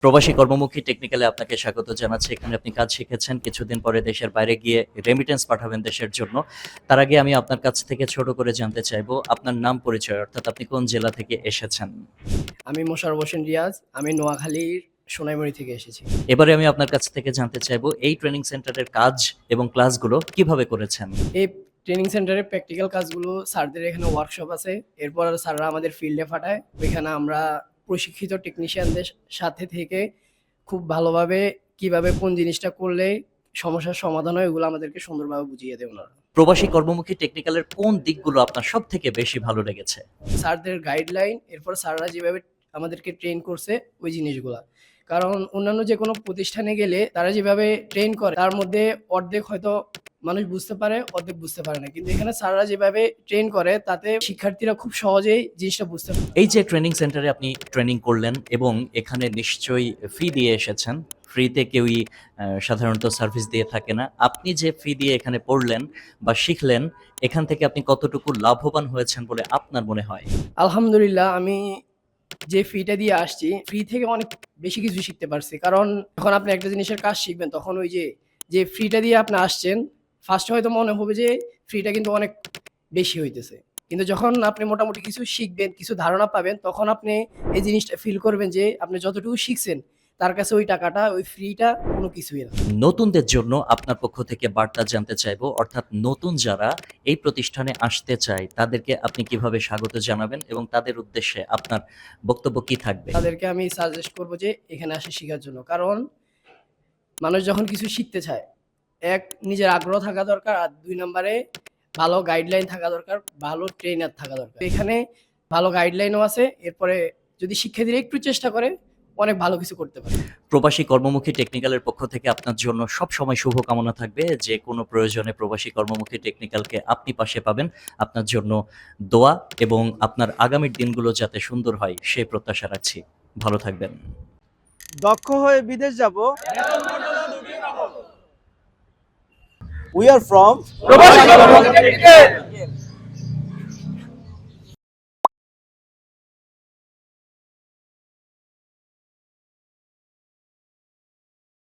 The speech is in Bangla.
প্রবাসী কর্মমুখী টেকনিক্যালে আপনাকে স্বাগত জানাচ্ছি। এখানে আপনি কাজ শিখেছেন। কিছুদিন পরে দেশের বাইরে গিয়ে রেমিটেন্স পাঠাবেন দেশের জন্য। তার আগে আমি আপনার কাছ থেকে ছোট করে জানতে চাইবো আপনার নাম পরিচয়, অর্থাৎ আপনি কোন জেলা থেকে এসেছেন? আমি মোশাররফ হোসেন রিয়াজ। আমি নোয়াখালীর সোনাইমুড়ি থেকে এসেছি। এবারে আমি আপনার কাছ থেকে জানতে চাইবো এই ট্রেনিং সেন্টারের কাজ এবং ক্লাসগুলো কিভাবে করেছেন? এই ট্রেনিং সেন্টারে প্র্যাকটিক্যাল কাজগুলো স্যারদের এখানে ওয়ার্কশপ আছে। এরপর স্যাররা আমাদের ফিল্ডে পাঠায়। ওইখানে আমরা প্রশিক্ষিত টেকনিশিয়ানদের সাথে থেকে খুব ভালোভাবে কিভাবে কোন জিনিসটা করলে সমস্যার সমাধান হয় ওগুলো আমাদেরকে সুন্দরভাবে বুঝিয়ে দেয় ওনারা। প্রবাসী কর্মমুখী টেকনিক্যালের কোন দিকগুলো আপনার সবথেকে বেশি ভালো লেগেছে? স্যারদের গাইডলাইন, এরপর স্যাররা যেভাবে আমাদেরকে ট্রেন করছে ওই জিনিসগুলা। কারণ অন্যান্য যেকোনো প্রতিষ্ঠানে গেলে তারা যেভাবে ট্রেন করে তার মধ্যে অর্ধেক হয়তো মানুষ বুঝতে পারে, অর্ধেক বুঝতে পারে না। কিন্তু এখানে স্যাররা যেভাবে ট্রেন করে তাতে শিক্ষার্থীরা খুব সহজেই জিনিসটা বুঝতে পারে। এই যে ট্রেনিং সেন্টারে আপনি ট্রেনিং করলেন এবং এখানে নিশ্চয়ই ফি দিয়ে এসেছেন। ফ্রিতে কেউই সাধারণত সার্ভিস দিয়ে থাকে না। আপনি যে ফি দিয়ে এখানে পড়লেন বা শিখলেন, এখান থেকে আপনি কতটুকু লাভবান হয়েছেন বলে আপনার মনে হয়? আলহামদুলিল্লাহ আমি যে ফিটা দিয়ে আসছি, ফ্রি থেকে অনেক বেশি কিছু শিখতে পারছি। কারণ যখন আপনি একটা জিনিসের কাজ শিখবেন তখন ওই যে ফ্রিটা দিয়ে আপনি আসছেন, ফার্স্টে হয়তো মনে হবে যে ফ্রিটা কিন্তু অনেক বেশি হইতেছে। কিন্তু যখন আপনি মোটামুটি কিছু শিখবেন, কিছু ধারণা পাবেন, তখন আপনি এই জিনিসটা ফিল করবেন যে আপনি যতটুকু শিখছেন তার কাছে ওই টাকাটা, ওই ফ্রিটা কোনো কিছুই না। নতুনদের জন্য আপনার পক্ষ থেকে বার্তা জানতে চাইবো, অর্থাৎ নতুন যারা এই প্রতিষ্ঠানে আসতে চায় তাদেরকে আপনি কিভাবে স্বাগত জানাবেন এবং তাদের উদ্দেশ্যে আপনার বক্তব্য কি থাকবে? তাদেরকে আমি সাজেস্ট করব যে এখানে আসে শিখার জন্য। কারণ মানুষ যখন কিছু শিখতে চায়, এক নিজের আগ্রহ থাকা দরকার, আর ২ নাম্বারে ভালো গাইডলাইন থাকা দরকার, ভালো ট্রেনার থাকা দরকার। এখানে ভালো গাইডলাইনও আছে। এরপরে যদি শিক্ষার্থীরা একটু চেষ্টা করে অনেক ভালো কিছু করতে পারে। প্রবাসী কর্মমুখী টেকনিক্যালের পক্ষ থেকে আপনার জন্য সবসময় শুভকামনা থাকবে। যে কোনো প্রয়োজনে প্রবাসী কর্মমুখী টেকনিক্যালকে আপনি পাশে পাবেন। আপনার জন্য দোয়া এবং আপনার আগামীর দিনগুলো যাতে সুন্দর হয় সেই প্রত্যাশা রাখছি। ভালো থাকবেন। দক্ষ হয়ে বিদেশ যাব। We are from প্রবাসী কর্মমুখী টেকনিক্যাল।